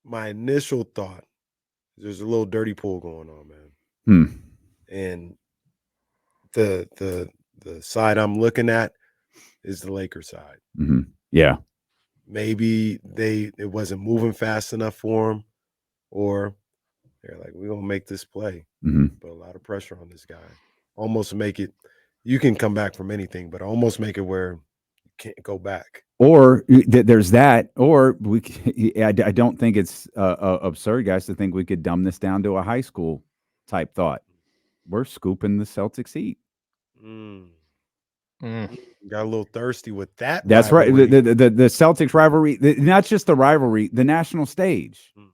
my initial thought is there's a little dirty pool going on, man. Hmm. And the side I'm looking at is the Lakers side. Mm-hmm. Yeah. Maybe it wasn't moving fast enough for them, or they're like, we're gonna make this play. Mm-hmm. Put a lot of pressure on this guy. Almost make it you can come back from anything, but almost make it where you can't go back. Or there's that, or I don't think it's absurd, guys, to think we could dumb this down to a high school type thought. We're scooping the Celtics heat. Mm. Mm. Got a little thirsty with that That's right. rivalry. The Celtics rivalry, not just the rivalry, the national stage. Mm.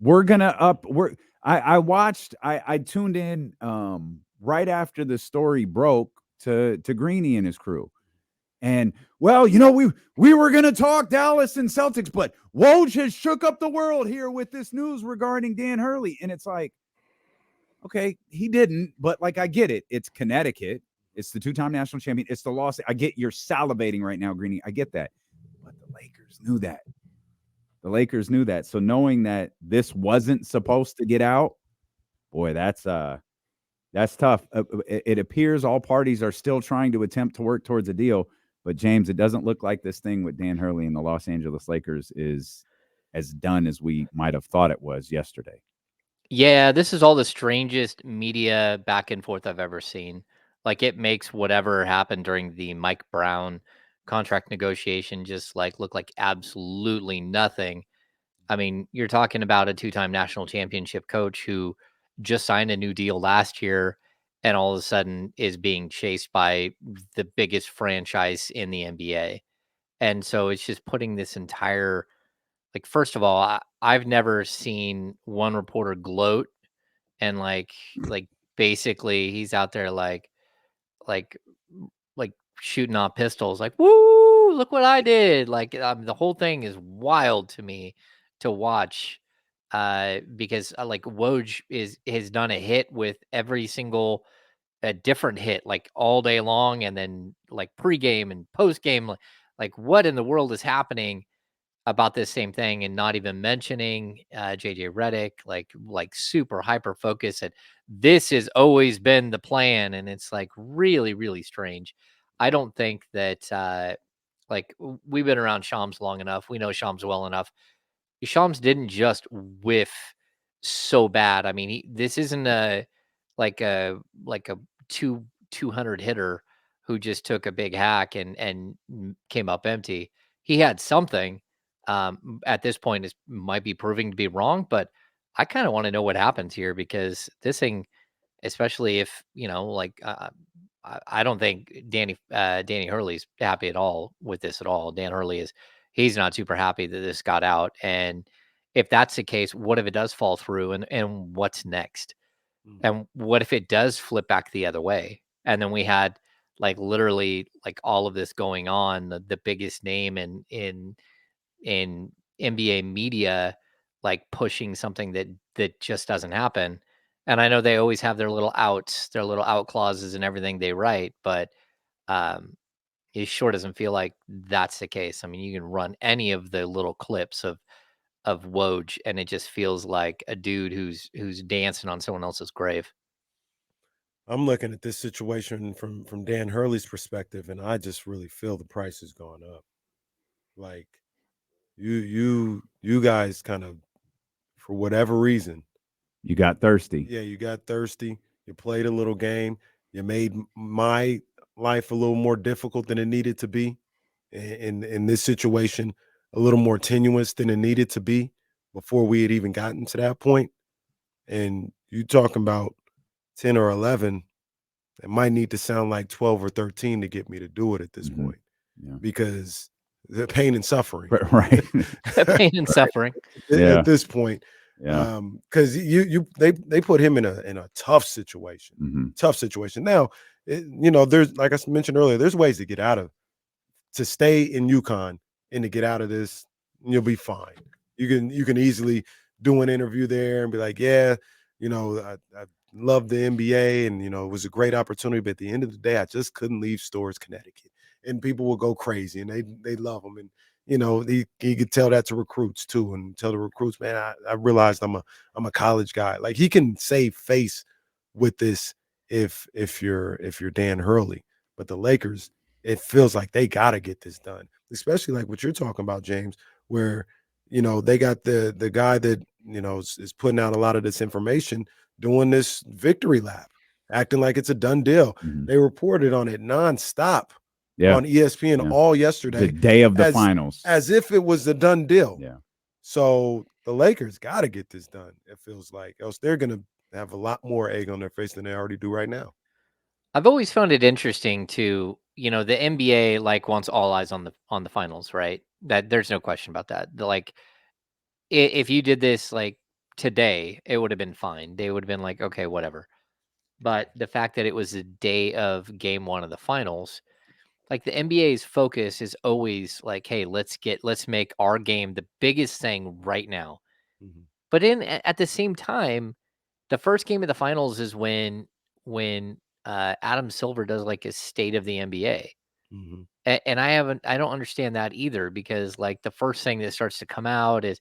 We're gonna up. I tuned in right after the story broke to Greeny and his crew. And well, we were gonna talk Dallas and Celtics, but Woj has shook up the world here with this news regarding Dan Hurley. And it's like, okay, he didn't, but like I get it. It's Connecticut. It's the two-time national champion. It's the loss. I get you're salivating right now, Greeny. I get that. But the Lakers knew that. The Lakers knew that. So knowing that this wasn't supposed to get out, boy, that's tough. It appears all parties are still trying to attempt to work towards a deal. But James, it doesn't look like this thing with Dan Hurley and the Los Angeles Lakers is as done as we might have thought it was yesterday. Yeah, this is all the strangest media back and forth I've ever seen. Like it makes whatever happened during the Mike Brown contract negotiation just like look like absolutely nothing. I mean, you're talking about a two-time national championship coach who just signed a new deal last year and all of a sudden is being chased by the biggest franchise in the NBA. And so it's just putting this entire like first of all, I've never seen one reporter gloat and like basically he's out there like like shooting off pistols like woo look what I did like the whole thing is wild to me to watch because like Woj is has done a hit with every single a different hit like all day long and then like pregame and postgame like what in the world is happening about this same thing and not even mentioning JJ Redick, like super hyper focus and this has always been the plan, and it's like really really strange. I don't think that we've been around Shams long enough. We know Shams well enough. Shams didn't just whiff so bad. I mean, this isn't a two 200 hitter who just took a big hack and came up empty. He had something. At this point, is might be proving to be wrong, but I kind of want to know what happens here because this thing, especially if I don't think Danny Hurley's happy at all with this at all. Dan Hurley is he's not super happy that this got out, and if that's the case, what if it does fall through, and what's next? Mm. And what if it does flip back the other way? And then we had like literally like all of this going on, the biggest name in NBA media, like pushing something that just doesn't happen. And I know they always have their little outs, their little out clauses and everything they write, but um, it sure doesn't feel like that's the case. I mean, you can run any of the little clips of Woj, and it just feels like a dude who's dancing on someone else's grave. I'm looking at this situation from Dan Hurley's perspective, and I just really feel the price has gone up. Like you guys kind of for whatever reason, You got thirsty. yeah, you got thirsty. You played a little game. You made my life a little more difficult than it needed to be. In this situation, a little more tenuous than it needed to be before we had even gotten to that point. And you talking about 10 or 11, it might need to sound like 12 or 13 to get me to do it at this Mm-hmm. point Yeah. because the pain and suffering. Right. Pain and suffering. Yeah. At this point. Yeah. Because they put him in a tough situation. Mm-hmm. Tough situation. Now, there's like I mentioned earlier, there's ways to get out of to stay in UConn and to get out of this, you'll be fine. You can easily do an interview there and be like, yeah, I love the NBA and it was a great opportunity, but at the end of the day, I just couldn't leave Stores, Connecticut. And people will go crazy and they love them. And he could tell that to recruits too, and tell the recruits, man, I realized I'm a college guy. Like he can save face with this if you're Dan Hurley. But the Lakers, it feels like they gotta get this done, especially like what you're talking about, James, where they got the guy that is putting out a lot of this information doing this victory lap, acting like it's a done deal. Mhm. They reported on it nonstop Yeah. on ESPN Yeah. all The yesterday day of the as finals. as if it was a done deal. Yeah. So the Lakers got to get this done. It feels like, else they're gonna have a lot more egg on their face than they already do right now. I've always found it interesting to, the NBA like wants all eyes on the finals, right? That there's no question about that. Like if you did this like today, it would have been fine. They would have been like, okay, whatever. But the fact that it was the day of game one of the finals, like the NBA's focus is always like, hey, let's make our game the biggest thing right now. Mhm, But at the same time, the first game of the finals is when Adam Silver does like a state of the NBA. mhm, And I don't understand that either, because like the first thing that starts to come out is,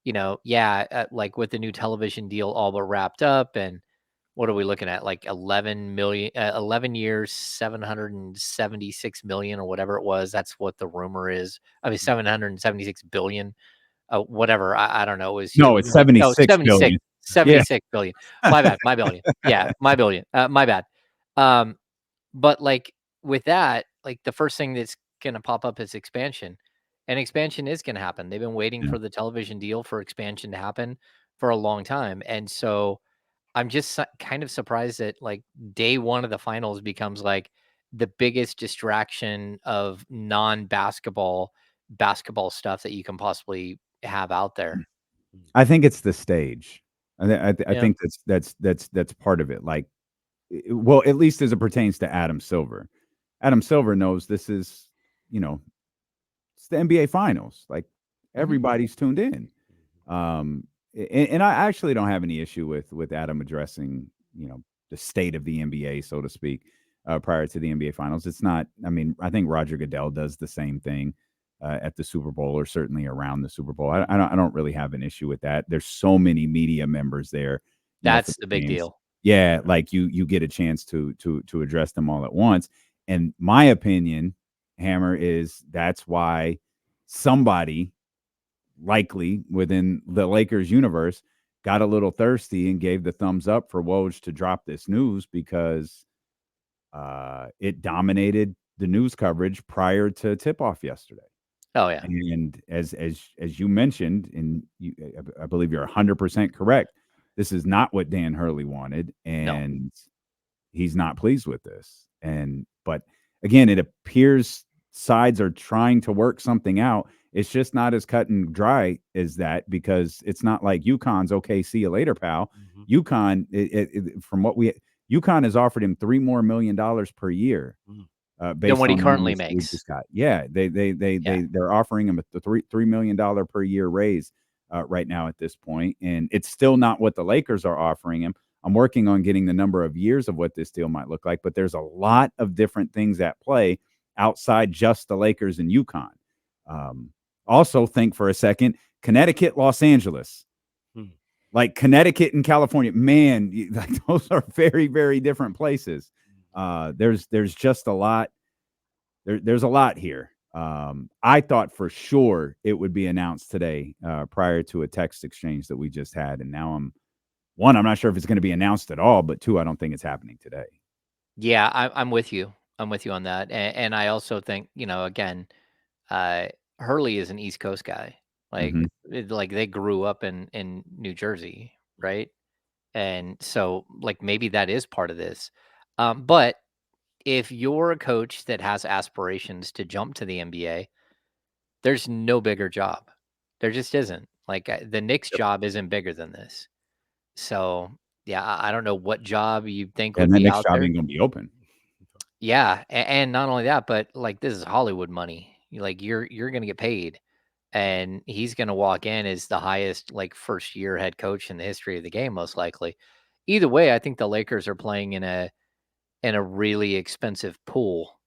yeah, like with the new television deal all but wrapped up, and what are we looking at? Like 11 million, 11 years, 776 million or whatever it was. That's what the rumor is. I mean, 776 billion, whatever. I don't know. It was, No, it's mhm. like, no, 76 76, billion. Yeah. 76 billion. My bad. My billion. Yeah. My billion. My bad. Um, but like with that, like the first thing that's going to pop up is expansion, and expansion is going to happen. They've been waiting Yeah. for the television deal for expansion to happen for a long time. And so I'm just kind of surprised that like day one of the finals becomes like the biggest distraction of basketball stuff that you can possibly have out there. I think it's the stage. I Yeah. think that's part of it. Like, well, at least as it pertains to Adam Silver. Adam Silver knows this is, you know, it's the NBA finals. Like Hmm. everybody's tuned in. Um, and I actually don't have any issue with Adam addressing, the state of the NBA, so to speak, prior to the NBA finals. It's not, I mean, I think Roger Goodell does the same thing at the Super Bowl, or certainly around the Super Bowl. I don't really have an issue with that. There's so many media members there, for That's the the big games. deal. Yeah, like you get a chance to address them all at once. And my opinion, Hammer, is that's why somebody likely within the Lakers universe got a little thirsty and gave the thumbs up for Woj to drop this news, because it dominated the news coverage prior to tip off yesterday. Oh yeah. And as you mentioned, and I believe you're 100% correct. This is not what Dan Hurley wanted, No. and he's not pleased with this. But again, it appears sides are trying to work something out. It's just not as cut and dry as that, because it's not like UConn's okay. See you later, pal. Mhm, UConn, from what UConn has offered him $3 more million per year, mhm, Than based what he on the currently numbers that we makes. just got. Yeah, Yeah. they're offering him a $3 million per year raise right now at this point, and it's still not what the Lakers are offering him. I'm working on getting the number of years of what this deal might look like, but there's a lot of different things at play outside just the Lakers and UConn. Um, Also, think for a second, Connecticut, Los Angeles, mhm, like Connecticut and California, man, like those are very, very different places. There's just a lot. There's a lot here. I thought for sure it would be announced today, prior to a text exchange that we just had, and now I'm not sure if it's going to be announced at all, but two, I don't think it's happening today. Yeah, I'm with you. I'm with you on that. And I also think, again, uh, Hurley is an East Coast guy. Like, Hmm. like they grew up in New Jersey, right? And so, like, maybe that is part of this. But if you're a coach that has aspirations to jump to the NBA, there's no bigger job. There just isn't. Like, the Knicks Yep. job isn't bigger than this. So, yeah, I don't know what job you think would And that be next out job there. ain't going to be open. Yeah, and not only that, but like this is Hollywood money. Like you're gonna get paid, and he's gonna walk in as the highest like first year head coach in the history of the game, most likely. Either way, I think the Lakers are playing in a really expensive pool,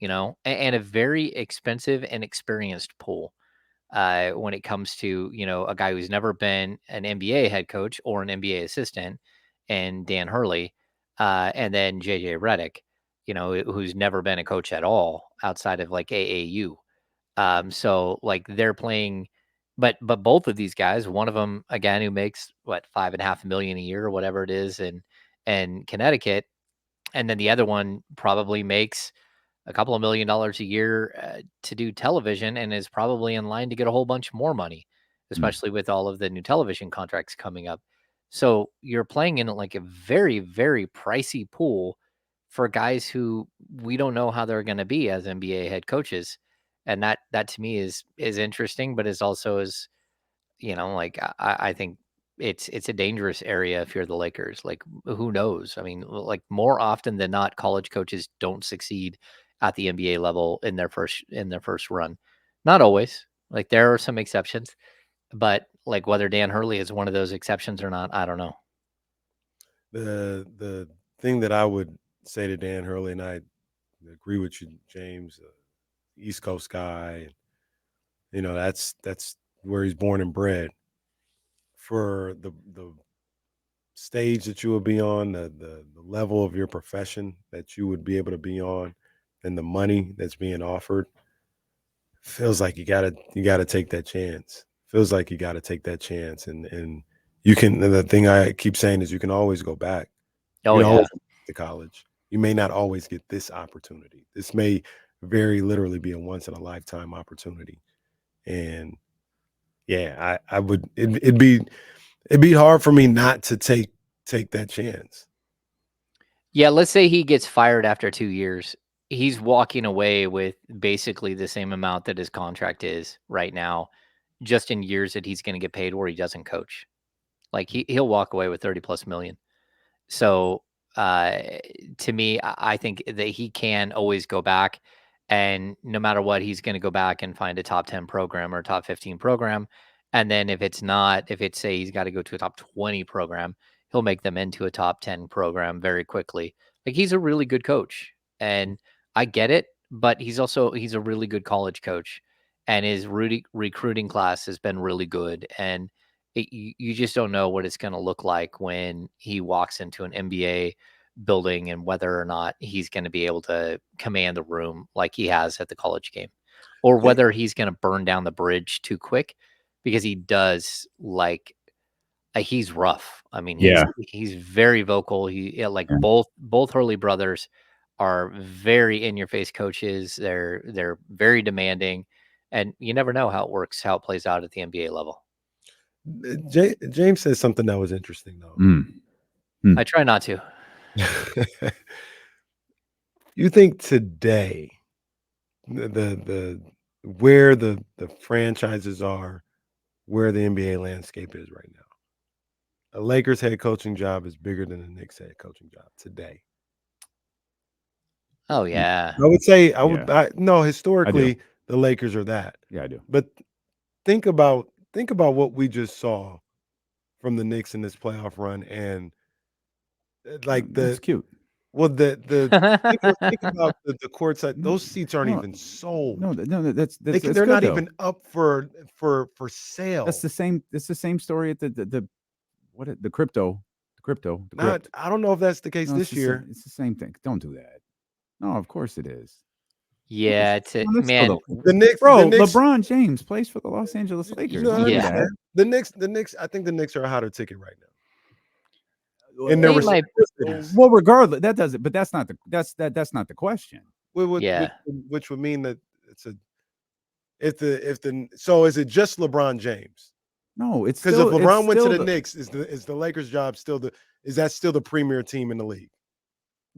and a very expensive and experienced pool. when it comes to, a guy who's never been an NBA head coach or an NBA assistant, and Dan Hurley, and then JJ Redick, who's never been a coach at all outside of like AAU. So like they're playing, but both of these guys, one of them again who makes what 5.5 million a year or whatever it is in Connecticut, and then the other one probably makes a couple of $1 million a year to do television and is probably in line to get a whole bunch more money, especially with all of the new television contracts coming up. So you're playing in like a very, very pricey pool for guys who we don't know how they're going to be as NBA head coaches. And that to me is interesting, but is also like I think it's a dangerous area if you're the Lakers. Like who knows? I mean, like more often than not, college coaches don't succeed at the NBA level in their first run. Not always. Like there are some exceptions, but like whether Dan Hurley is one of those exceptions or not, I don't know. The thing that I would say to Dan Hurley, and I agree with you, James, East Coast guy, that's where he's born and bred. For the stage that you would be on, the level of your profession that you would be able to be on, and the money that's being offered, feels like you gotta take that chance. Feels like you gotta take that chance, and you can. And the thing I keep saying is you can always go back. You Oh can yeah. always go back to college. You may not always get this opportunity. This may very literally be a once in a lifetime opportunity. And yeah, I would it'd be hard for me not to take that chance. Yeah, let's say he gets fired after 2 years. He's walking away with basically the same amount that his contract is right now, just in years that he's gonna get paid where he doesn't coach. Like he'll walk away with 30 plus million. So uh, to me, I think that he can always go back, and no matter what, he's going to go back and find a top 10 program or top 15 program. And then if it's not, if it's say he's got to go to a top 20 program, he'll make them into a top 10 program very quickly. Like he's a really good coach, and I get it, but he's a really good college coach, and his recruiting class has been really good, and you just don't know what it's going to look like when he walks into an NBA building and whether or not he's going to be able to command the room like he has at the college game, or Ja whether he's going to burn down the bridge too quick, because he does like he's rough. I mean, he's Yeah. he's very vocal. Like Yeah. both Hurley brothers are very in your face coaches. They're very demanding, and you never know how it plays out at the NBA level. James said something that was interesting though. I try not to. You think today the where the franchises are, where the NBA landscape is right now. A Lakers head coaching job is bigger than a Knicks head coaching job today. Oh yeah. I would say Yeah. no, I do. historically the Lakers are that. Yeah, I do. But think about what we just saw from the Knicks in this playoff run, and like That's cute. the think about the courtside. Those seats aren't No, even sold. that's They're good not though. even up for sale. That's the same. It's the same story at the crypto, the crypt. I don't know if that's the case No, this year. It's the same thing. Don't do that. No, of course it is. Yeah, it's a No, that's still man. The Knicks, bro. LeBron James plays for the Los Angeles you Lakers. know, I Don't do Yeah. understand. that. The Knicks. I think the Knicks are a hotter ticket right now. In their They might. cities, Well, regardless, that doesn't. But that's not that's not the question. Yeah. which would mean that so is it just LeBron James? No, it's Because if still LeBron went to the Knicks, is the Lakers job is that still the premier team in the league?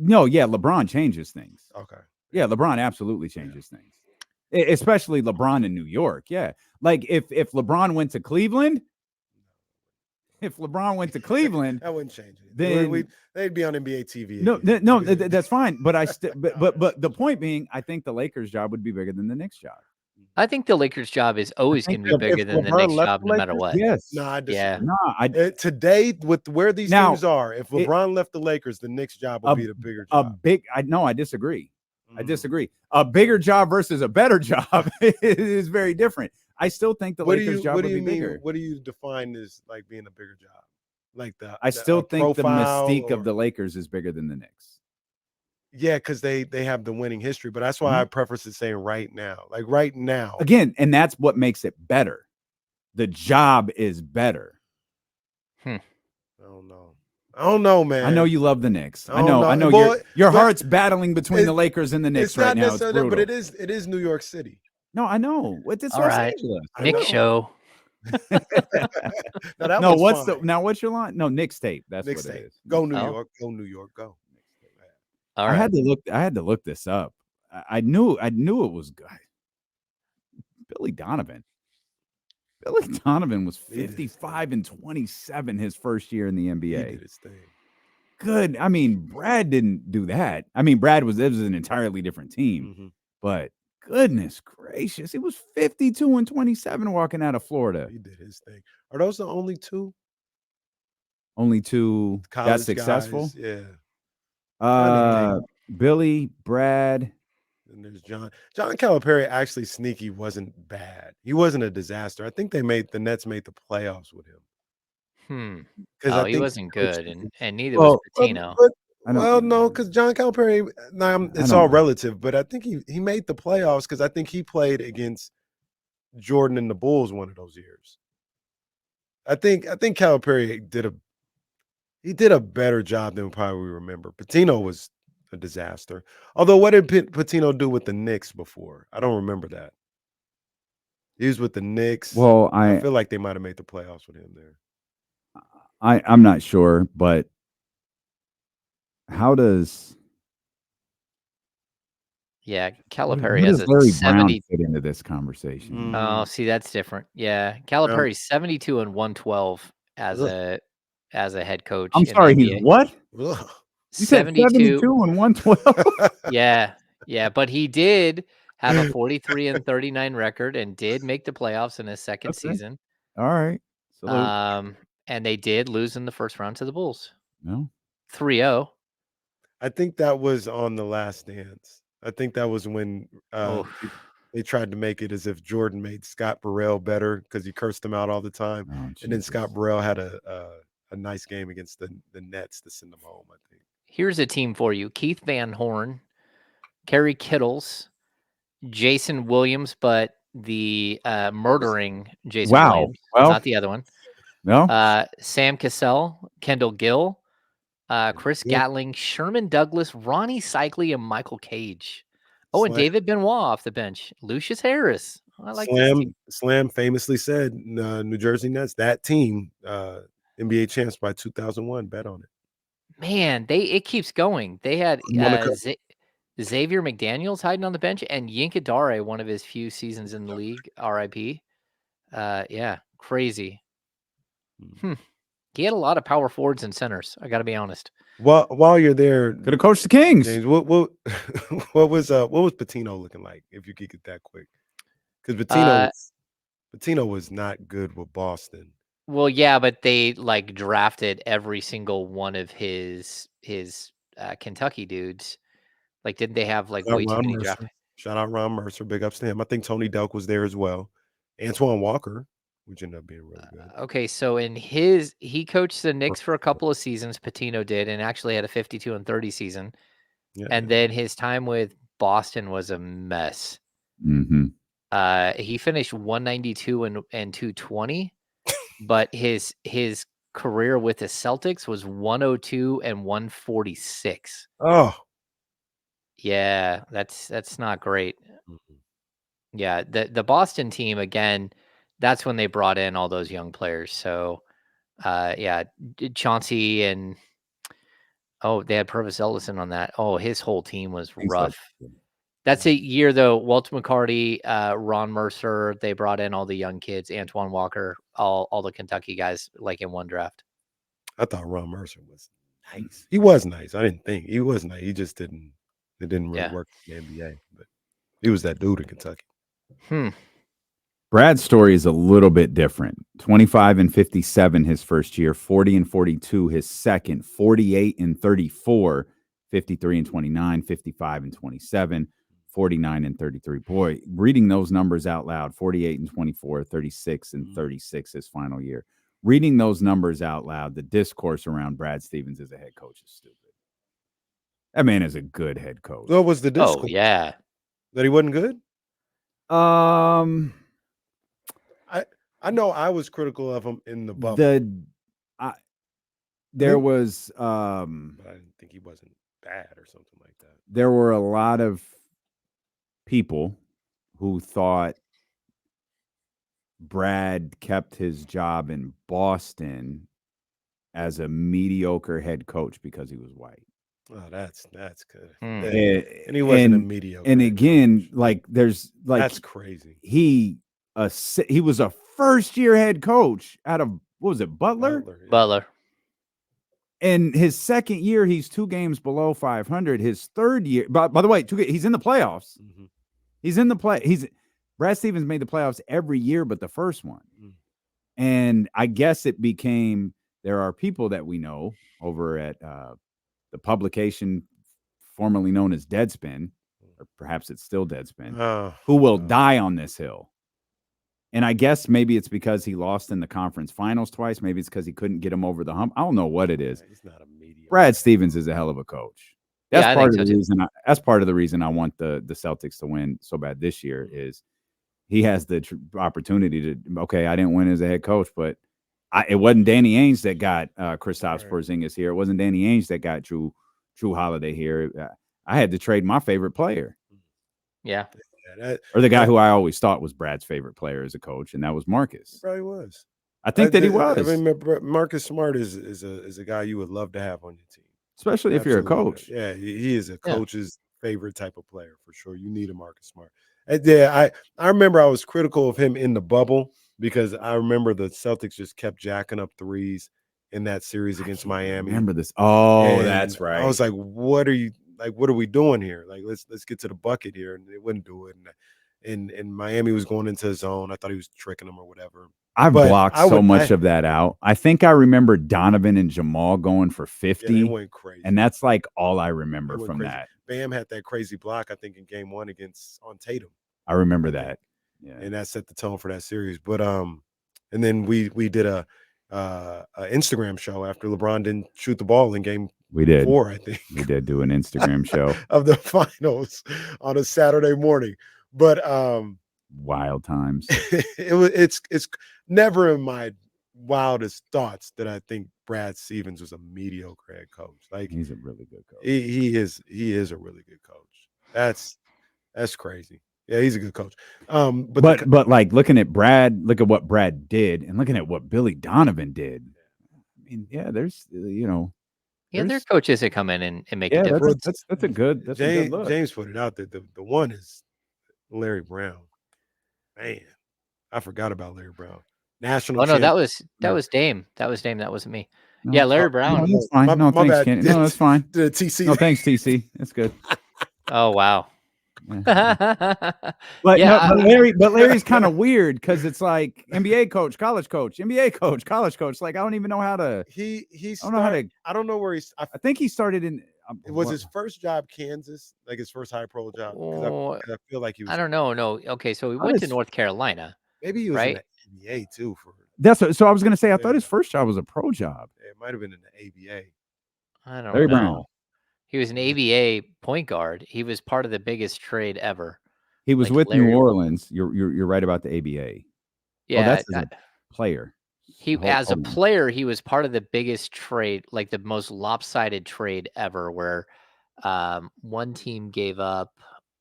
No, yeah, LeBron changes things. Okay. Yeah, LeBron absolutely changes things. Especially LeBron in New York. Yeah. Like if LeBron went to Cleveland, That wouldn't change it. then They'd be on NBA TV. no, again. no, that's fine. But but the point being, I think the Lakers job would be bigger than the Knicks job. I think the Lakers job is always think going to be If bigger than the LeBron Knicks left job, the no matter Lakers, what. Yes. No, I disagree. Yeah. No, Today, with where these Now, teams are, if LeBron left the Lakers, the Knicks job would be the bigger job. I disagree. I Mm. disagree. A bigger job versus a better job is very different. I still think the What do Lakers' you job what do would you be mean? bigger. What do you define as like being a bigger job? Like I still think the profile mystique of or the Lakers is bigger than the Knicks. yeah, because they have the winning history. But that's why I preface it saying right now. Like right now. Again, and that's what makes it better. The job is better. I don't know, man. I know you love the Knicks. I don't know. I know Boy, your but heart's battling between the Lakers and the Knicks it's right not now. It's necessarily, brutal. but it is New York City. No, I know. It's All Los right. Angeles. I Nick know. show. Now that No, one's what's fine. what's your line? No, Knicks tape. That's Knicks what it tape. is. Go New Oh. York. Go New York. Go. All I right. had to look this up. I knew it was good. Billy Donovan. Billy Donovan was 55 and 27 his first year in the NBA. He did his thing. Good. I mean, Brad didn't do that. I mean, it was an entirely different team. But goodness gracious, he was 52 and 27 walking out of Florida. He did his thing. Are those the only two? Only two College that successful? Guys? Yeah. Billy, Brad. And there's John Calipari. Actually, sneaky wasn't bad. He wasn't a disaster. I think the Nets made the playoffs with him. Oh, he wasn't good, and neither was Pitino. No, because John Calipari. It's all relative, but I think he made the playoffs because I think he played against Jordan and the Bulls one of those years. I think Calipari did a better job than probably we remember. Pitino was a disaster. Although, what did Pitino do with the Knicks before? I don't remember that. He was with the Knicks. Well, I feel like they might have made the playoffs with him there. I'm not sure, but how does Calipari has a Larry 70 Brown fit into this conversation? Oh, see, that's different. Yeah, Calipari's 72 and 112 as a head coach. I'm sorry, he's what? Ugh. You said 72 and 112? Yeah, but he did have a 43 and 39 record and did make the playoffs in his second season. All right. And they did lose in the first round to the Bulls. No. 3-0. I think that was on The Last Dance. I think that was when they tried to make it as if Jordan made Scott Burrell better because he cursed him out all the time. And then Scott Burrell had a nice game against the Nets to send them home, I think. Here's a team for you. Keith Van Horn, Kerry Kittles, Jason Williams, but the murdering Jason Williams, not the other one. No. Sam Cassell, Kendall Gill, Chris Gatling, Sherman Douglas, Ronnie Cycli, and Michael Cage. Oh, and David Benoit off the bench. Lucius Harris. I like this team. Slam famously said, New Jersey Nets, that team, NBA champs by 2001, bet on it. Man, it keeps going. They had Xavier McDaniels hiding on the bench and Yinka Dare, one of his few seasons in the league, RIP. Yeah, crazy. He had a lot of power forwards and centers, I got to be honest. While you're there, could have coached the Kings. James, what was Pitino looking like? If you could get that quick, because Pitino was not good with Boston. Well, yeah, but they drafted every single one of his Kentucky dudes. Didn't they have way too many draft? Shout out Ron Mercer, big ups to him. I think Tony Delk was there as well. Antoine Walker, which ended up being really good. Okay, so he coached the Knicks for a couple of seasons. Patino did, and actually had a 52 and 30 season. And then his time with Boston was a mess. He finished 192 and 220, but his career with the Celtics was 102 and 146. Oh, yeah, that's not great. Yeah, the Boston team again. That's when they brought in all those young players. So, Chauncey and they had Purvis Ellison on that. Oh, his whole team was rough. That's a year though. Walter McCarty, Ron Mercer. They brought in all the young kids. Antoine Walker, all the Kentucky guys, in one draft. I thought Ron Mercer was nice. He was nice. I didn't think he was nice. He just didn't. It didn't really work in the NBA. But he was that dude in Kentucky. Brad's story is a little bit different. 25 and 57 his first year, 40 and 42 his second, 48 and 34, 53 and 29, 55 and 27, 49-33. Boy, reading those numbers out loud, 48-24, 36 and 36 his final year. Reading those numbers out loud, the discourse around Brad Stevens as a head coach is stupid. That man is a good head coach. What was the discourse? Oh yeah. That he wasn't good? Um, I know I was critical of him in the bubble, there was but I didn't think he wasn't bad or something like that. there were a lot of people who thought Brad kept his job in Boston as a mediocre head coach because he was white. Oh, that's good. Hmm. And he wasn't a mediocre. And head again, coach. like there's like That's crazy. he was a first year head coach out of what was it, Butler? Yeah. Butler. And his second year, he's 2 games below 500. His third year, by the way, he's in the playoffs. Mm-hmm. He's in the Brad Stevens made the playoffs every year but the first one. Mm. And I guess it became, there are people that we know over at the publication formerly known as Deadspin, or perhaps it's still Deadspin, who will die on this hill. And I guess maybe it's because he lost in the conference finals twice. Maybe it's because he couldn't get him over the hump. I don't know what it is. He's not a mediocre. Brad Stevens is a hell of a coach. That's Yeah, I part think of so the too. reason. That's part of the reason I want the Celtics to win so bad this year is he has the opportunity to. Okay, I didn't win as a head coach, but it wasn't Danny Ainge that got Kristaps Porzingis here. It wasn't Danny Ainge that got Drew Holiday here. I had to trade my favorite player. Yeah. Or the guy who I always thought was Brad's favorite player as a coach, and that was Marcus. He probably was. I think that he was. I mean, Marcus Smart is a guy you would love to have on your team, especially if you're a coach. Yeah, he is a coach's favorite type of player for sure. You need a Marcus Smart. Yeah, I remember I was critical of him in the bubble because I remember the Celtics just kept jacking up threes in that series against Miami. Remember this? Oh, and that's right. I was like, what are we doing here? Like, let's get to the bucket here, and they wouldn't do it. And Miami was going into his zone. I thought he was tricking them or whatever. I've blocked so much of that out. I think I remember Donovan and Jamal going for 50. Yeah, they went crazy. And that's like all I remember from that. Bam had that crazy block, I think, in game 1 on Tatum. I remember that. Yeah. And that set the tone for that series. But and then we did a Instagram show after LeBron didn't shoot the ball in game 4, I think. We did do an Instagram show of the finals on a Saturday morning. But wild times. It's never in my wildest thoughts that I think Brad Stevens was a mediocre head coach. Like, he's a really good coach. He is a really good coach. That's crazy. Yeah, he's a good coach. But like looking at Brad, look at what Brad did, and looking at what Billy Donovan did. I mean, yeah, there's Yeah, there are coaches that come in and make a difference. That's a good look. James put it out there. The one is Larry Brown. Man, I forgot about Larry Brown. National. Oh no, that was Dame. That was Dame. That wasn't me. No, yeah, Larry Brown. No, that's fine. No, thanks, Kenny. No, that's fine. TC. No, thanks, TC. That's good. Oh wow. But Larry's kind of weird because it's like NBA coach, college coach, NBA coach, college coach. Like I don't even know how to. I don't know where he's. I think he started in. It was his first job, Kansas, like his first high pro job. I feel like he was. I don't know. No. Okay, so he went to North Carolina. Maybe he was in the NBA too. So I was going to say I thought his first job was a pro job. Yeah, it might have been in the ABA. I don't know. Brown. He was an ABA point guard. He was part of the biggest trade ever. He was with New Orleans. You're right about the ABA. Yeah, that's as a player. As a player, he was part of the biggest trade, like the most lopsided trade ever, where one team gave up.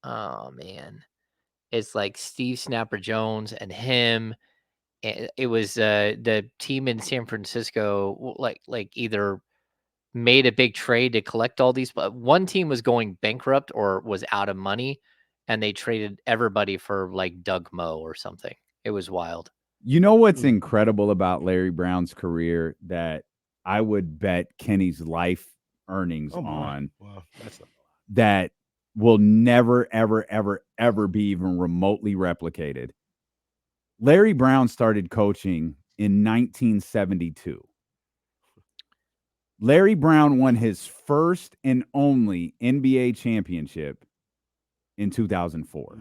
Oh man, it's like Steve Snapper Jones and him. It was the team in San Francisco, like either made a big trade to collect all these, but one team was going bankrupt or was out of money, and they traded everybody for like Doug Moe or something. It was wild. You know what's incredible about Larry Brown's career that I would bet Kenny's life earnings on that will never, ever, ever, ever be even remotely replicated. Larry Brown started coaching in 1972. Larry Brown won his first and only NBA championship in 2004.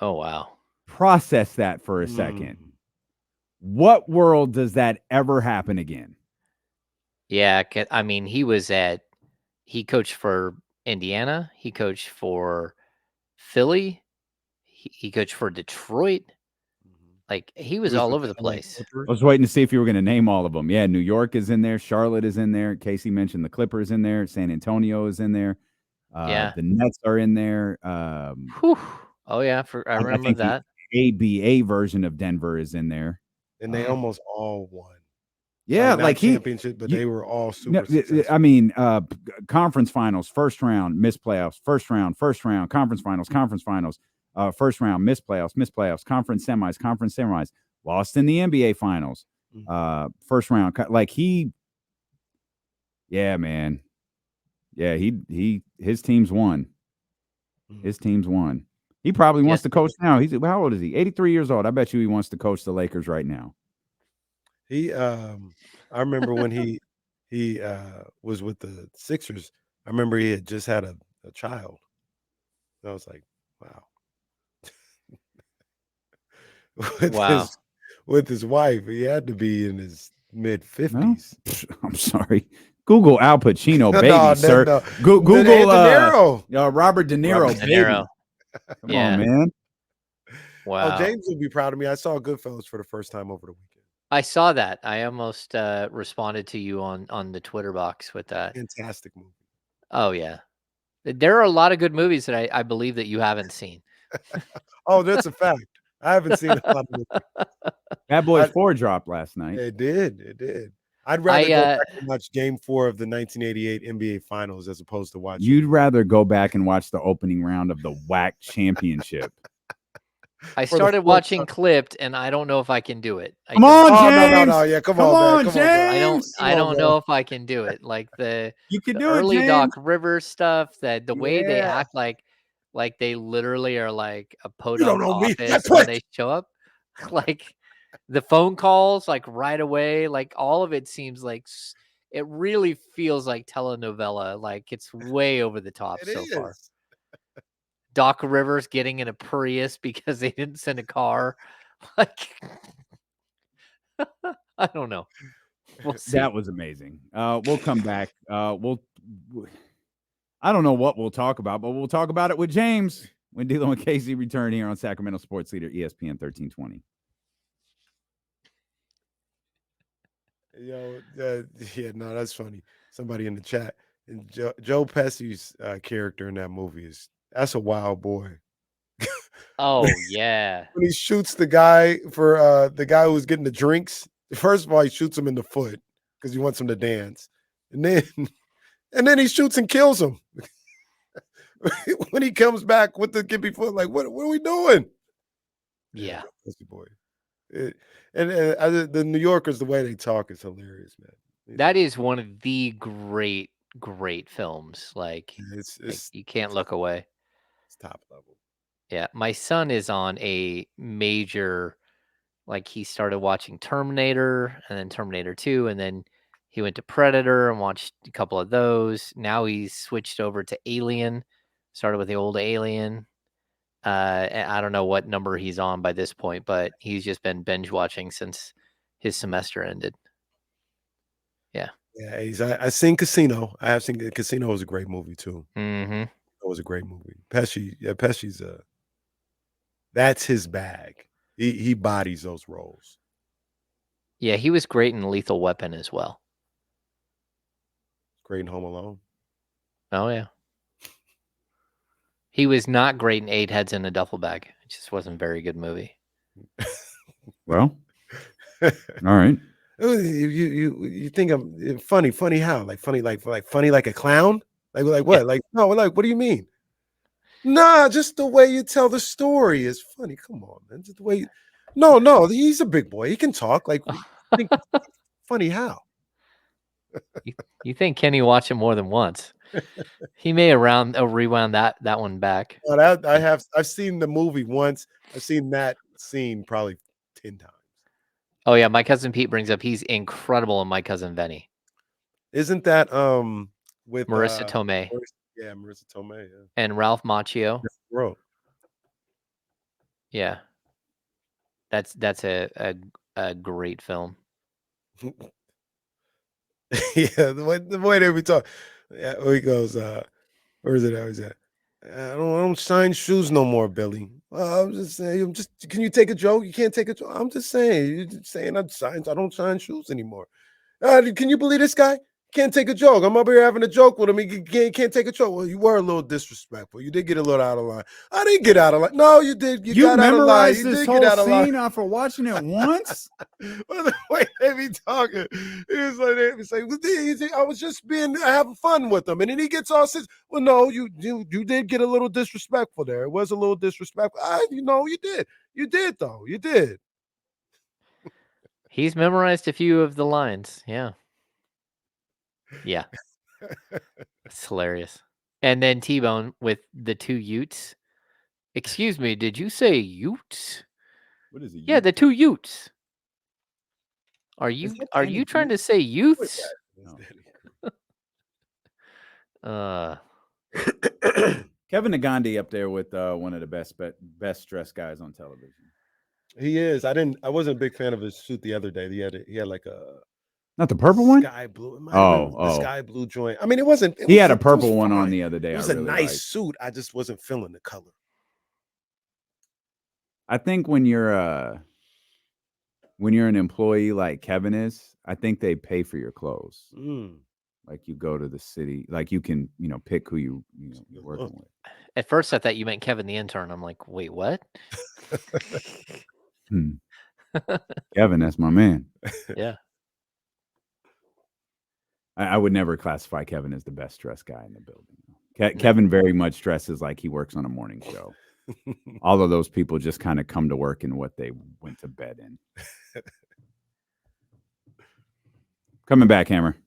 Oh, wow. Process that for a second. What world does that ever happen again? Yeah, I mean, he coached for Indiana. He coached for Philly. He coached for Detroit. Like, he was all over the place. I was waiting to see if you were going to name all of them. Yeah, New York is in there. Charlotte is in there. Casey mentioned the Clippers in there. San Antonio is in there. Yeah. The Nets are in there. Whew. Oh, yeah, I remember think that. the ABA version of Denver is in there. And they almost all won. Yeah, not championship, but they were all super successful. I mean, conference finals, first round, missed playoffs, first round, conference finals, first round, missed playoffs, conference semis, lost in the NBA finals, first round. Yeah, man. Yeah, his teams won. His teams won. He probably wants to coach now. How old is he? 83 years old. I bet you he wants to coach the Lakers right now. I remember when he was with the Sixers. I remember he had just had a child. I was like, wow. with his wife, he had to be in his mid-50s. No? I'm sorry. Google Al Pacino baby, sir. No. Google De Niro. Robert De Niro baby. Come on, man. Wow. Oh, James will be proud of me. I saw Goodfellas for the first time over the weekend. I saw that. I almost responded to you on the Twitter box with that. Fantastic movie. Oh, yeah. There are a lot of good movies that I believe that you haven't seen. Oh, that's a fact. I haven't seen a lot of movies. Bad Boys 4 dropped last night. It did. I'd rather go back and watch Game 4 of the 1988 NBA Finals as opposed to watching. You'd rather go back and watch the opening round of the WAC championship. I started watching Clipped, and I don't know if I can do it. Come on, James! No, yeah, come on, man. James! I don't know if I can do it. Like you can the do early it, Doc Rivers stuff, the way they act like they literally are like a podunk office when they show up. Like the phone calls, like right away, like all of it seems like it really feels like telenovela. Like it's way over the top far. Doc Rivers getting in a Prius because they didn't send a car. Like, I don't know. We'll see. That was amazing. We'll come back. I don't know what we'll talk about, but we'll talk about it with James when Dylan and Casey return here on Sacramento Sports Leader ESPN 1320. Yo, no, that's funny. Somebody in the chat, and Joe Pesci's character in that movie that's a wild boy. Oh yeah. When he shoots the guy for the guy who was getting the drinks, first of all, he shoots him in the foot because he wants him to dance, and then he shoots and kills him. When he comes back with the gimpy foot, like, what are we doing? Yeah, Pussy boy. And the New Yorkers, the way they talk is hilarious, man. That is one of the great films. Like, you can't look away. It's top level. Yeah, my son is on a major, like he started watching Terminator and then Terminator 2, and then he went to Predator and watched a couple of those. Now he's switched over to Alien, started with the old Alien. And I don't know what number he's on by this point, but he's just been binge watching since his semester ended. Yeah. Yeah, I seen Casino. I have seen Casino was a great movie too. Mm-hmm. It was a great movie. Pesci's that's his bag. He bodies those roles. Yeah, he was great in Lethal Weapon as well. Great in Home Alone. Oh yeah. He was not great in Eight Heads in a Duffel Bag. It just wasn't a very good movie. Well, all right. You think I'm funny? Funny how? Like funny like a clown? Like what? Yeah. Like no? Like what do you mean? Nah, just the way you tell the story is funny. Come on, man. Just the way. No, he's a big boy. He can talk. Like funny how? You think Kenny watched it more than once? He may rewound that one back. Well, I've seen the movie once. I've seen that scene probably 10 times. Oh yeah, my cousin Pete brings up he's incredible in My Cousin Vinny. Isn't that with Marissa Tomei? Yeah, Marissa Tomei. Yeah. and Ralph Macchio. Bro. Yeah, that's a great film. Yeah, the way that we talk. Yeah, he goes, where is it always at? I don't shine shoes no more, Billy. I'm just saying, can you take a joke? You can't take a joke. I'm just saying, you're just saying I don't shine shoes anymore. Can you believe this guy? Can't take a joke. I'm up here having a joke with him. He can't take a joke. Well, you were a little disrespectful. You did get a little out of line. I didn't get out of line. No, you did. You got out of line. memorized You this did get whole out of line. scene after watching it once? Well, the way they be talking, he was like, they be saying, I was just having fun with him, and then he gets all says, "Well, no, you did get a little disrespectful there. It was a little disrespectful. You did. You did though. You did." He's memorized a few of the lines. Yeah. Yeah. It's hilarious. And then T-Bone with the two Utes. Excuse me, did you say Utes? What is it? Yeah, the two Utes. Are Is you that are Danny you trying to Cruz? say youths? No. Kevin Nagandi up there with one of the best dressed guys on television. He is. I wasn't a big fan of his suit the other day. He had like a Not the purple one? sky blue. It might have been the sky blue joint. I mean, it wasn't. He had a purple one on the other day. It was a nice suit. I just wasn't feeling the color. I think when you're an employee like Kevin is, I think they pay for your clothes. Like you go to the city, like you can, pick who you're working with. At first, I thought you meant Kevin the intern. I'm like, wait, what? Kevin, that's my man. Yeah. I would never classify Kevin as the best dressed guy in the building. Kevin very much dresses like he works on a morning show. All of those people just kind of come to work in what they went to bed in. Coming back, Hammer.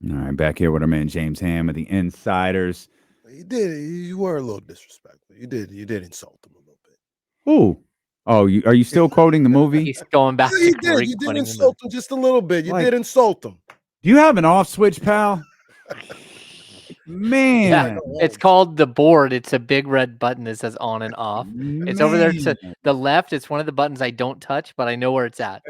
All right, back here with our man James Ham of the Insiders. You were a little disrespectful. You did insult him a little bit. Who? Oh, are you still quoting the movie? He's going back to You did insult him just a little bit. You did insult him. Do you have an off switch, pal? Man. Yeah, it's called the board. It's a big red button that says on and off. It's over there to the left. It's one of the buttons I don't touch, but I know where it's at.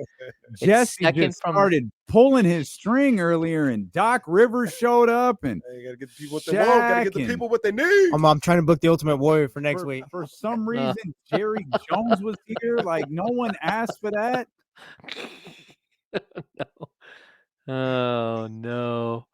Jesse just started pulling his string earlier, and Doc Rivers showed up, and you gotta get the people what they want. Gotta get the people what they need. I'm trying to book the Ultimate Warrior for next week. For some reason, Jerry Jones was here. Like no one asked for that. No. Oh no.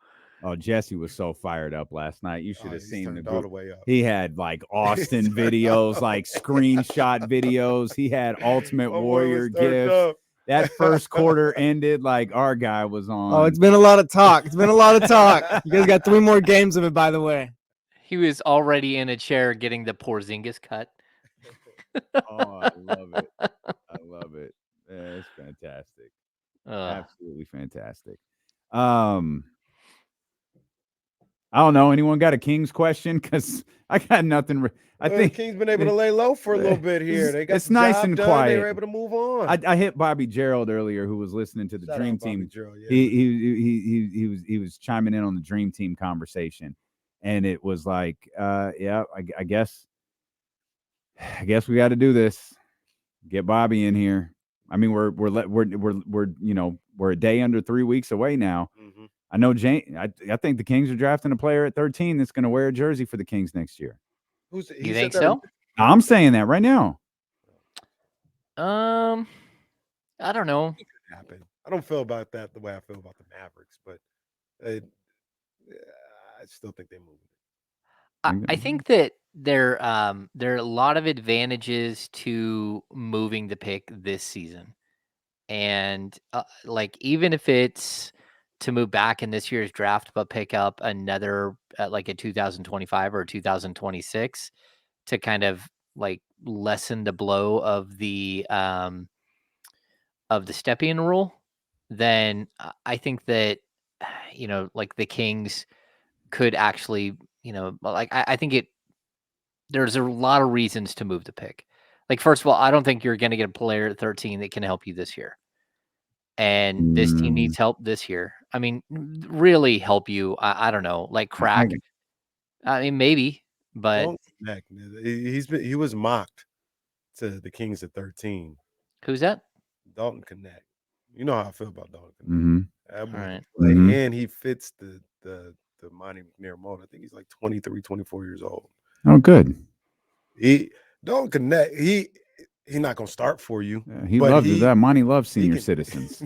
Oh, Jesse was so fired up last night. You should have seen the group. All the way up. He had like Austin videos, like screenshot videos. He had Ultimate Warrior gifts. That first quarter ended like our guy was on. Oh, it's been a lot of talk. You guys got 3 more games of it, by the way. He was already in a chair getting the Porzingis cut. Oh, I love it. I love it. Yeah, it's fantastic. Absolutely fantastic. I don't know. Anyone got a Kings question? Because I got nothing. I think Kings been able to lay low for a little bit here. They got it's nice and done. quiet. They were able to move on. I hit Bobby Gerald earlier, who was listening to the Shout Dream out Team. Bobby Gerald, yeah. He was chiming in on the Dream Team conversation, and it was like, yeah, I guess we got to do this. Get Bobby in here. I mean, we're a day under 3 weeks away now. Mm-hmm. I know I think the Kings are drafting a player at 13 that's going to wear a jersey for the Kings next year. You think so? I'm saying that right now. I don't know. It could happen. I don't feel about that the way I feel about the Mavericks, but I still think they move. I think that there are a lot of advantages to moving the pick this season, and like even if it's to move back in this year's draft, but pick up another like a 2025 or 2026 to kind of like lessen the blow of the step-in rule, then I think that like the Kings could actually like I think there's a lot of reasons to move the pick. Like, first of all, I don't think you're going to get a player at 13 that can help you this year. And this team needs help this year. I mean, really help you. I don't know, like crack. I mean, maybe, but Dalton Knecht, he was mocked to the Kings at 13. who's that? Dalton Knecht. You know how I feel about Dalton Knecht. Mm-hmm. That boy Alright. can play, Mhm. and he fits the Monty McNair mold. I think he's like 23, 24 years old. Oh, good. Dalton Knecht, he's not gonna start for you. Yeah, he but loves that. Monty loves he senior can- citizens.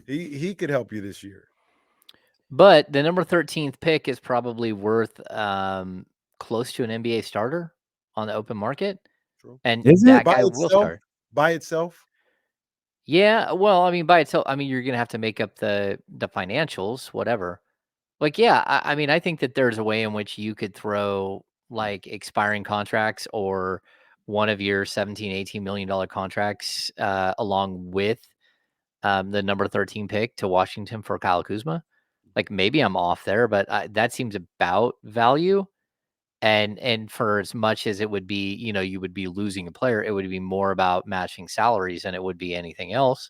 he could help you this year. But the number 13th pick is probably worth close to an NBA starter on the open market. True. And Is that it? guy will start. By itself? Yeah, well, I mean, by itself, I mean, you're gonna have to make up the financials, whatever. Like, yeah, I mean, I think that there's a way in which you could throw like expiring contracts or one of your 17, $18 million contracts along with the number 13 pick to Washington for Kyle Kuzma. Like, maybe I'm off there, but that seems about value. And for as much as it would be, you would be losing a player, it would be more about matching salaries than it would be anything else.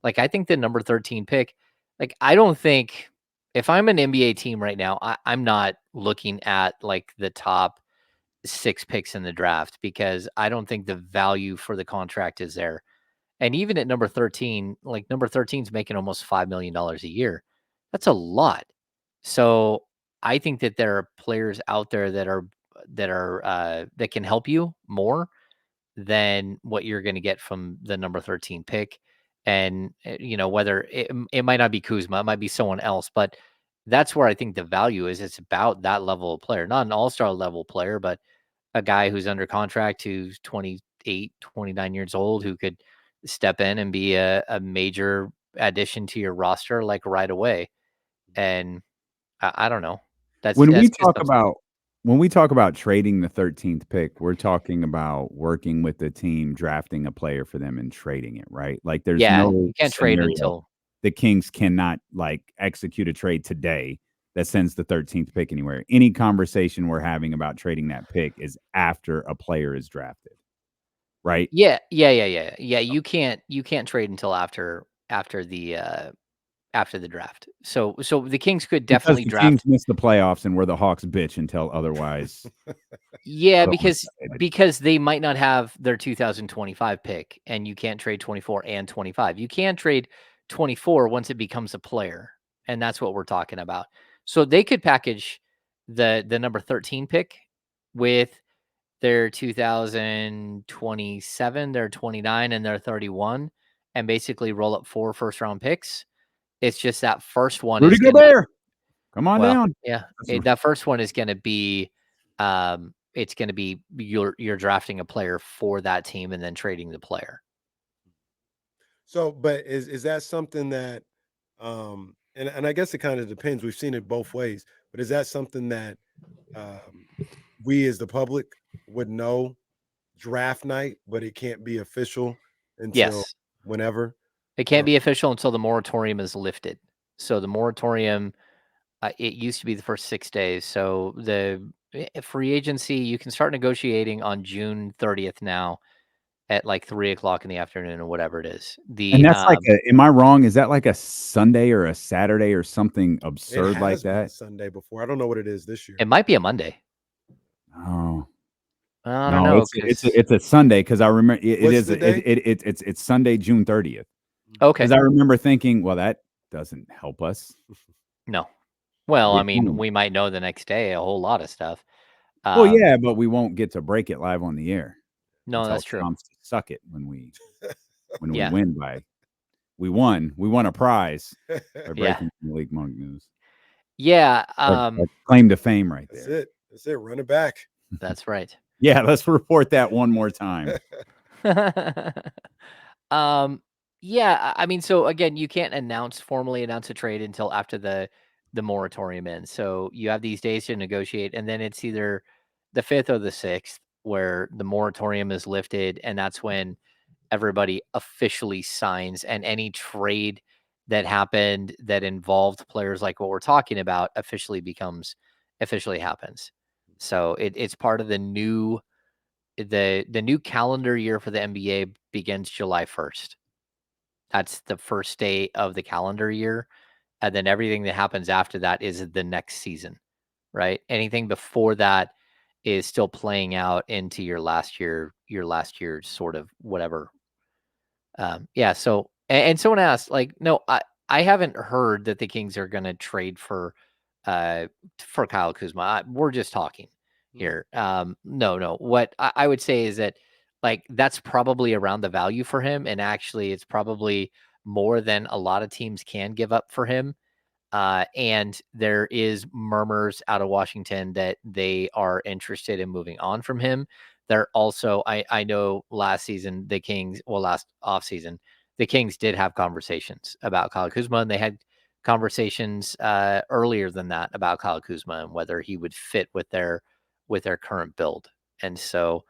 Like, I think the number 13 pick, like, I don't think if I'm an NBA team right now, I'm not looking at like the top 6 picks in the draft because I don't think the value for the contract is there. And even at number 13, like number 13 is making almost $5 million a year. That's a lot. So I think that there are players out there that can help you more than what you're going to get from the number 13 pick. And whether it might not be Kuzma, it might be someone else, but that's where I think the value is. It's about that level of player, not an all-star level player, but a guy who's under contract, who's 28, 29 years old, who could step in and be a major addition to your roster like right away. And I don't know. When we That's just talk about trading the 13th pick, we're talking about working with the team, drafting a player for them and trading it, right? Like there's yeah, no you can't trade scenario until the Kings cannot like execute a trade today that sends the 13th pick anywhere. Any conversation we're having about trading that pick is after a player is drafted. Right? Yeah. You can't trade until after the draft. So the Kings could Because definitely the draft. Kings missed the playoffs and we're the Hawks bitch until otherwise. Yeah, Otherwise because they might not have their 2025 pick, and you can't trade 24 and 25. You can trade 24 once it becomes a player, and that's what we're talking about. So they could package the number 13 pick with their 2027, their 29, and their 31, and basically roll up 4 first-round picks. It's just that first one Rudy is gonna Gobert. Come on down. yeah, That's that first one is gonna be, it's gonna be you're drafting a player for that team and then trading the player. So, but is that something that and I guess it kind of depends. We've seen it both ways, but is that something that we as the public would know draft night, but it can't be official until Yes. whenever? It can't be official until the moratorium is lifted. So the moratorium, it used to be the first 6 days. So the free agency, you can start negotiating on June 30th now at like 3:00 in the afternoon or whatever it is. And that's like am I wrong? Is that like a Sunday or a Saturday or something It absurd like has been that? Sunday before. I don't know what it is this year. it might be a Monday. Oh. I don't No, know. it's a Sunday because I remember it What's is the day? it's Sunday, June 30th. Okay. Because I remember thinking, well, that doesn't help us. No. Well, I mean, don't. we might know the next day a whole lot of stuff. Well, yeah, but we won't get to break it live on the air. No, Tell that's true. Trump to suck it when we Yeah. win by we won a prize by Yeah. breaking Malik Monk news. Yeah. Like claim to fame right That's there. it. That's it. Run it back. That's right. Yeah, let's report that one more time. Yeah, I mean, so again, you can't formally announce a trade until after the moratorium ends. So you have these days to negotiate, and then it's either the 5th or the 6th where the moratorium is lifted, and that's when everybody officially signs, and any trade that happened that involved players like what we're talking about officially happens. So it's part of the new the new calendar year for the NBA begins July 1st. That's the first day of the calendar year, and then everything that happens after that is the next season, right? Anything before that is still playing out into your last year sort of whatever. Yeah. So, and someone asked, like, no, I haven't heard that the Kings are going to trade uh, for Kyle Kuzma. We're just talking here. No. What I would say is that, like, that's probably around the value for him, and actually, it's probably more than a lot of teams can give up for him. And there is murmurs out of Washington that they are interested in moving on from him. They're also, I know last season the Kings, well, last offseason, the Kings did have conversations about Kyle Kuzma, and they had conversations earlier than that about Kyle Kuzma and whether he would fit with their current build. And so,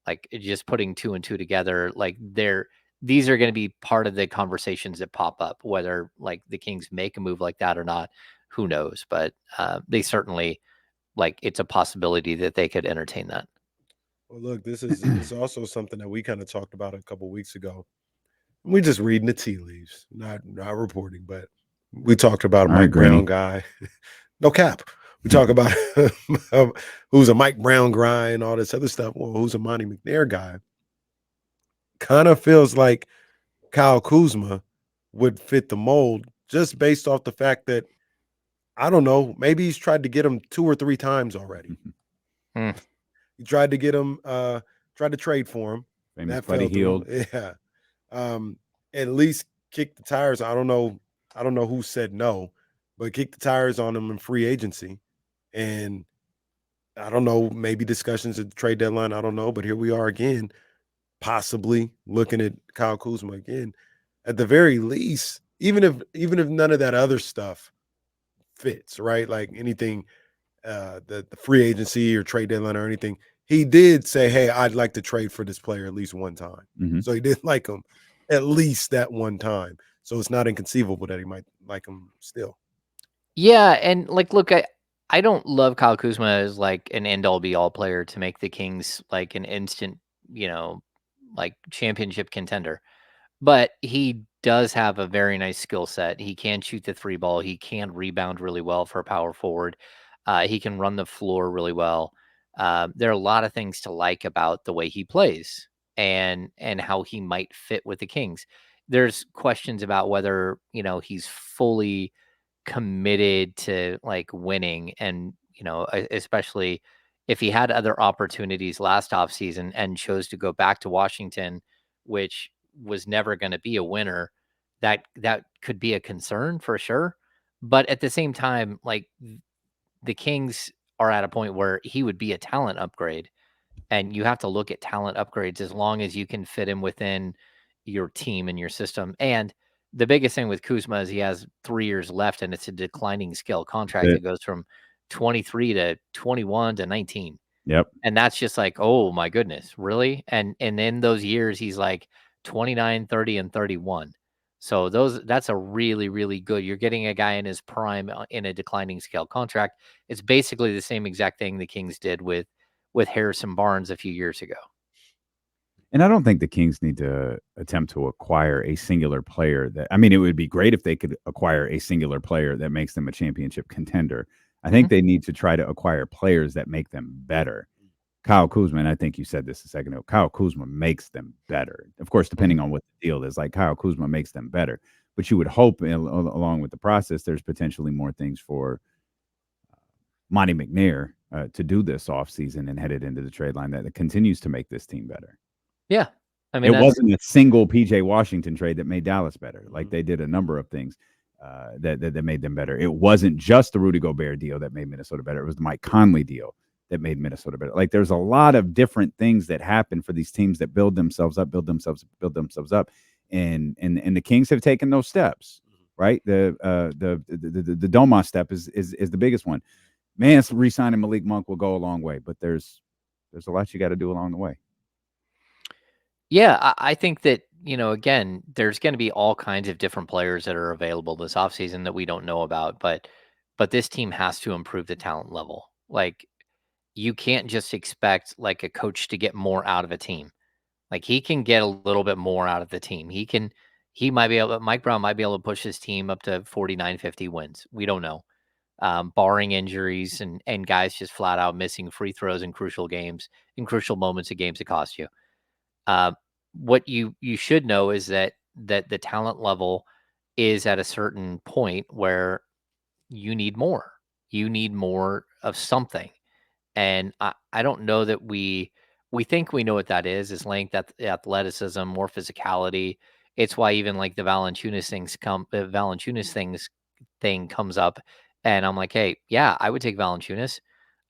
like, just putting two and two together, like, these are going to be part of the conversations that pop up. Whether, like, the Kings make a move like that or not, who knows? But they certainly, like, it's a possibility that they could entertain that. Well, look, this is also something that we kind of talked about a couple weeks ago. We just reading the tea leaves, not reporting, but we talked about a All right, Mike Brown Greeny. guy. No cap. We talk about who's a Mike Brown guy and all this other stuff. Well, who's a Monty McNair guy? Kind of feels like Kyle Kuzma would fit the mold just based off the fact that I don't know, maybe he's tried to get him 2 or 3 times already. Hmm. He tried to get him, tried to trade for him. Famous That Buddy fell through. Hield. Yeah. At least kick the tires. I don't know who said no, but kick the tires on him in free agency. And I don't know, maybe discussions at the trade deadline. I don't know, but here we are again, possibly looking at Kyle Kuzma again. At the very least, even if none of that other stuff fits, right? Like anything, the free agency or trade deadline or anything, he did say, "Hey, I'd like to trade for this player at least one time." Mhm. So he did like him at least that one time. So it's not inconceivable that he might like him still. Yeah, and, like, look, I don't love Kyle Kuzma as, like, an end all be all player to make the Kings like an instant, you know, like, championship contender. But he does have a very nice skill set. He can shoot the three ball. He can rebound really well for a power forward. He can run the floor really well. There are a lot of things to like about the way he plays and how he might fit with the Kings. There's questions about whether, he's fully committed to, like, winning, and, especially if he had other opportunities last offseason and chose to go back to Washington, which was never going to be a winner. That could be a concern for sure. But at the same time, like, the Kings are at a point where he would be a talent upgrade, and you have to look at talent upgrades as long as you can fit him within your team and your system. And the biggest thing with Kuzma is he has 3 years left, and it's a declining scale contract That's that goes from 23 to 21 to 19. Yep. And that's just like, oh my goodness, really? And in those years, he's like 29, 30, and 31. So that's a really, really good. You're getting a guy in his prime in a declining scale contract. It's basically the same exact thing the Kings did with Harrison Barnes a few years ago. And I don't think the Kings need to attempt to acquire a singular player it would be great if they could acquire a singular player that makes them a championship contender. I think they need to try to acquire players that make them better. Kyle Kuzma, and I think you said this a second ago, Kyle Kuzma makes them better. Of course, depending on what the deal is, like Kyle Kuzma makes them better. But you would hope along with the process, there's potentially more things for Monty McNair to do this offseason and headed into the trade line that continues to make this team better. Yeah. I mean, It wasn't a single PJ Washington trade that made Dallas better. Like, they did a number of things that made them better. It wasn't just the Rudy Gobert deal that made Minnesota better. It was the Mike Conley deal that made Minnesota better. Like, there's a lot of different things that happen for these teams that build themselves up. And the Kings have taken those steps, right? The Domas step is the biggest one. Man, re-signing Malik Monk will go a long way, but there's a lot you got to do along the way. Yeah, I think that, again, there's going to be all kinds of different players that are available this offseason that we don't know about, but this team has to improve the talent level. Like, you can't just expect like a coach to get more out of a team. Like he can get a little bit more out of the team. He might be able. Mike Brown might be able to push his team up to 49, 50 wins. We don't know, barring injuries and guys just flat out missing free throws in crucial games, in crucial moments of games that cost you. Uh, what you should know is that the talent level is at a certain point where you need more. You need more of something. And I don't know that we think we know what that is length, athleticism, more physicality. It's why even like the Valanciunas thing comes up, and I'm like, hey, yeah, I would take Valanciunas.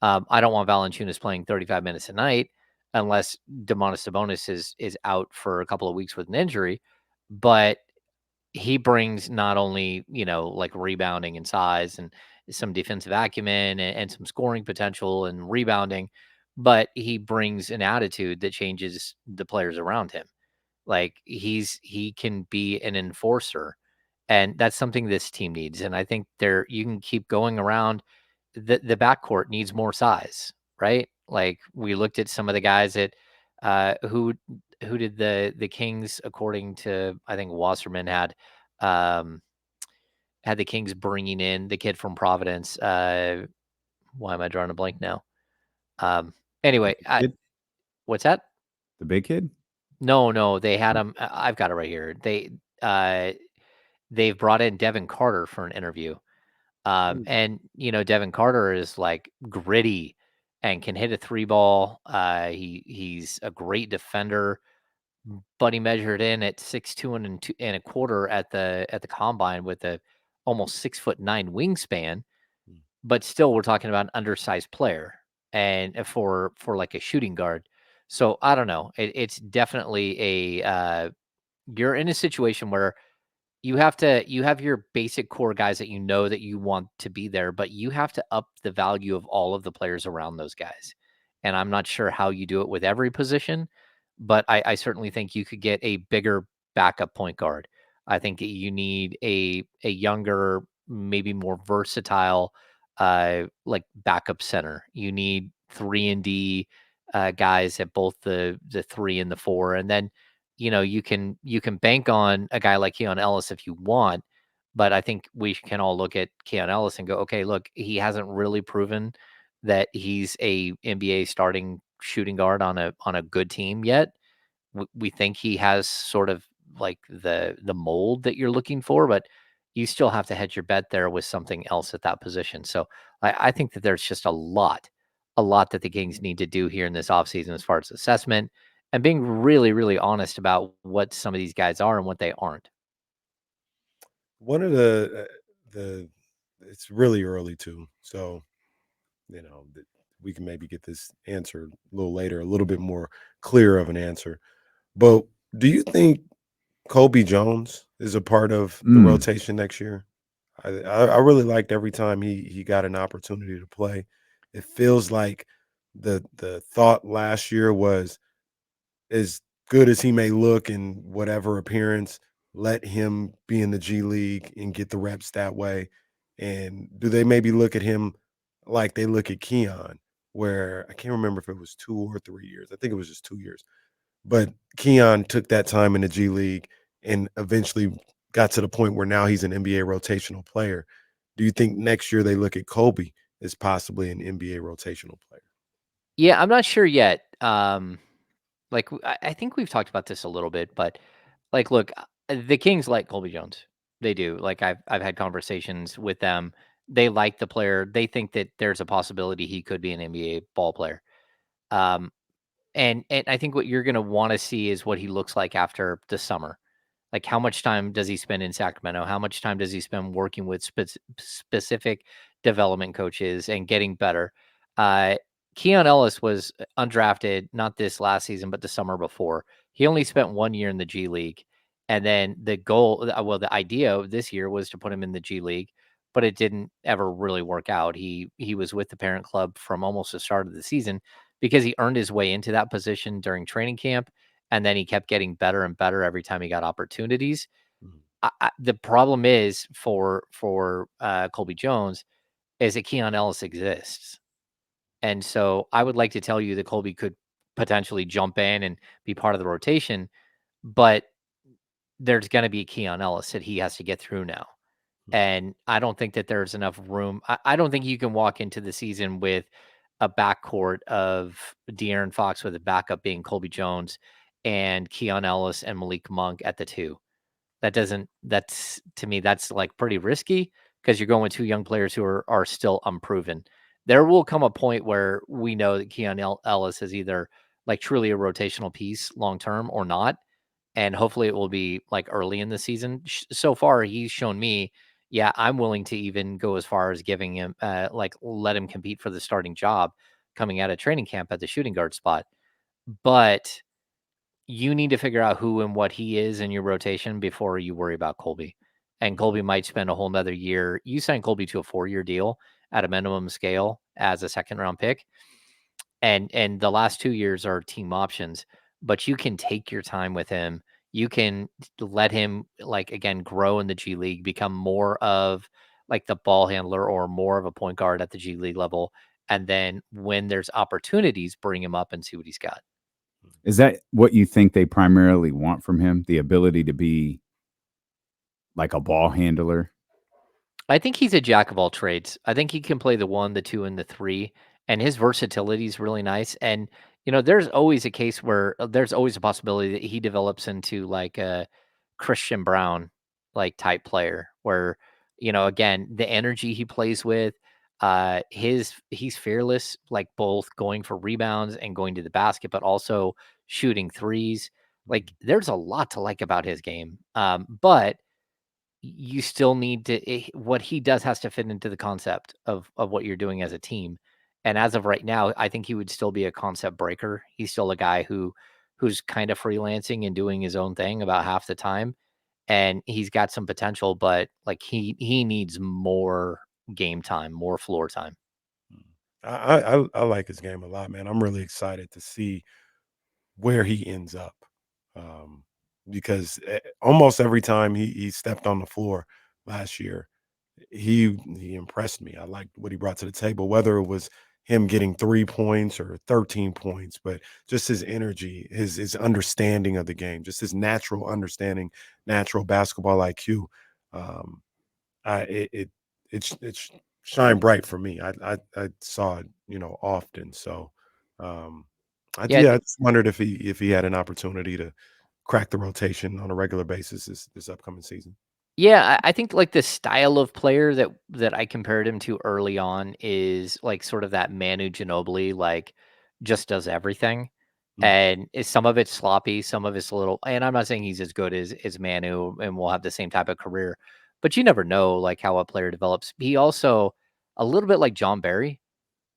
I don't want Valanciunas playing 35 minutes a night unless Demonis Sabonis is out for a couple of weeks with an injury, but he brings not only, like rebounding and size and some defensive acumen and some scoring potential and rebounding, but he brings an attitude that changes the players around him. Like he can be an enforcer, and that's something this team needs. And I think you can keep going around. The backcourt needs more size, right? Like we looked at some of the guys that who did the Kings, according to I think Wasserman um had the Kings bringing in the kid from Providence. Why am I drawing a blank now? Um anyway, Kid? what's that? The big kid? No, they had him. I've got it right here. They've brought in Devin Carter for an interview. And Devin Carter is like gritty and can hit a three ball. He's a great defender, but he measured in at 6'2" and a quarter at the combine with a almost 6'9" wingspan. Mm. But still, we're talking about an undersized player, and for like a shooting guard. So I don't know. It's definitely you're in a situation where you have your basic core guys that that you want to be there, but you have to up the value of all of the players around those guys. And I'm not sure how you do it with every position, but I certainly think you could get a bigger backup point guard. I think you need a younger, maybe more versatile, like backup center. You need 3 and D guys at both the 3 and the 4, and then you can bank on a guy like Keon Ellis if you want, but I think we can all look at Keon Ellis and go, okay, look, he hasn't really proven that he's a NBA starting shooting guard on a good team yet. We think he has sort of like the mold that you're looking for, but you still have to hedge your bet there with something else at that position. So I think that there's just a lot that the Kings need to do here in this offseason as far as assessment and being really, really honest about what some of these guys are and what they aren't. One of the it's really early too, so we can maybe get this answer a little later, a little bit more clear of an answer. But do you think Colby Jones is a part of the Mm. rotation next year? I really liked every time he got an opportunity to play. It feels like the thought last year was, as good as he may look in whatever appearance, let him be in the G League and get the reps that way. And do they maybe look at him like they look at Keon, where I can't remember if it was 2 or 3 years. I think it was just 2 years. But Keon took that time in the G League and eventually got to the point where now he's an NBA rotational player. Do you think next year they look at Kobe as possibly an NBA rotational player? Yeah, I'm not sure yet. Like I think we've talked about this a little bit, but like, look, the Kings like Colby Jones. They do. Like I've had conversations with them. They like the player. They think that there's a possibility he could be an NBA ball player. Um, and I think what you're gonna want to see is what he looks like after the summer. Like, how much time does he spend in Sacramento? How much time does he spend working with specific development coaches and getting better? Uh, Keon Ellis was undrafted, not this last season, but the summer before. He only spent 1 year in the G League. And then the idea of this year was to put him in the G League, but it didn't ever really work out. He was with the parent club from almost the start of the season because he earned his way into that position during training camp, and then he kept getting better and better every time he got opportunities. Mhm. The problem is for Colby Jones is that Keon Ellis exists. And so I would like to tell you that Colby could potentially jump in and be part of the rotation, but there's going to be Keon Ellis that he has to get through now. And I don't think that there's enough room. I don't think you can walk into the season with a backcourt of De'Aaron Fox with a backup being Colby Jones and Keon Ellis and Malik Monk at the 2. That's to me, that's like pretty risky because you're going with 2 young players who are still unproven. There will come a point where we know that Keon Ellis is either like truly a rotational piece long term or not. And hopefully it will be like early in the season. So far, he's shown me, yeah, I'm willing to even go as far as giving him, like, let him compete for the starting job coming out of training camp at the shooting guard spot. But you need to figure out who and what he is in your rotation before you worry about Colby. And Colby might spend a whole nother year. You signed Colby to a 4-year deal at a minimum scale as a second round pick. And the last 2 years are team options, but you can take your time with him. You can let him, like, again, grow in the G League, become more of like the ball handler or more of a point guard at the G League level. And then when there's opportunities, bring him up and see what he's got. Is that what you think they primarily want from him? The ability to be like a ball handler? I think he's a jack of all trades. I think he can play the 1, the 2, and the 3, and his versatility is really nice. And there's always a case where there's always a possibility that he develops into like a Christian Brown like type player, where again, the energy he plays with, he's fearless, like both going for rebounds and going to the basket, but also shooting threes. Like, there's a lot to like about his game, but you still need to what he does has to fit into the concept of what you're doing as a team. And as of right now, I think he would still be a concept breaker. He's still a guy who's kind of freelancing and doing his own thing about half the time. And he's got some potential, but like he needs more game time, more floor time. I like his game a lot, man. I'm really excited to see where he ends up, because almost every time he stepped on the floor last year, he impressed me. I liked what he brought to the table, whether it was him getting 3 points or 13 points, but just his energy, his understanding of the game, just his natural understanding, natural basketball IQ. Um, I it shined bright for me. I saw it, often. So, um, Yeah, I just wondered if he had an opportunity to crack the rotation on a regular basis this upcoming season. Yeah, I think like the style of player that I compared him to early on is like sort of that Manu Ginobili, like just does everything. Mm, And some of it's sloppy, some of it's a little, and I'm not saying he's as good as Manu and will have the same type of career, but you never know like how a player develops. He also a little bit like John Barry.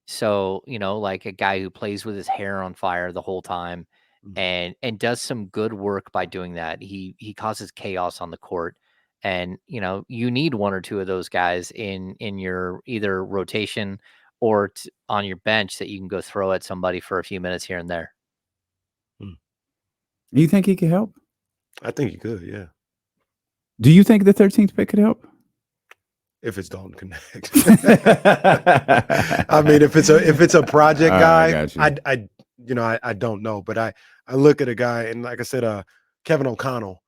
So, like a guy who plays with his hair on fire the whole time mm. and does some good work by doing that. He causes chaos on the court. And, you need 1 or 2 of those guys in your either rotation or on your bench that you can go throw at somebody for a few minutes here and there. You think he could help? I think he could, yeah. Do you think the 13th pick could help? If it's Dalton Connect. I mean, if it's a project guy, got you. I don't know, but I look at a guy, and like I said, Kevin O'Connell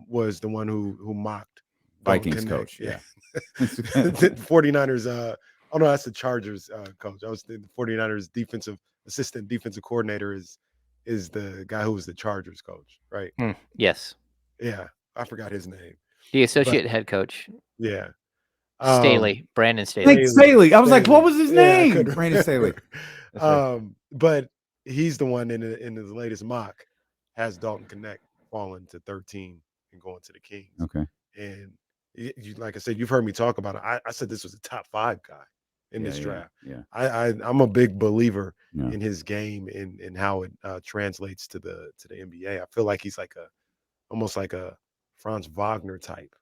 was the one who mocked Dalton Vikings Connect. coach, yeah. The 49ers, oh no, that's the Chargers coach. I was the 49ers assistant defensive coordinator is the guy who was the Chargers coach, right? Yes. Yeah, I forgot his name. The associate head coach, Yeah. Staley, Brandon Staley. Nick Staley. I was like, what was his Yeah, I name? couldn't Brandon Staley. That's right. But he's the one in his latest mock has Dalton Connect falling to 13 and going to the Kings. Okay. And you, like I said, you've heard me talk about it. I said this was a top 5 guy in this draft. Yeah. I'm a big believer Yeah. in his game and how it translates to the NBA. I feel like he's almost like a Franz Wagner type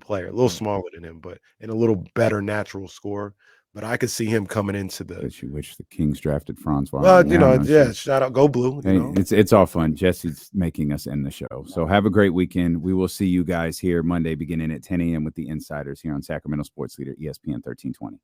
player, a little smaller than him, but in a little better natural score. But I could see him coming into the. That you wish the Kings drafted Franz Wagner. Well, yeah. Shout out, go blue. It's all fun. Jesse's making us end the show. So have a great weekend. We will see you guys here Monday beginning at 10 a.m. with the Insiders here on Sacramento Sports Leader ESPN 1320.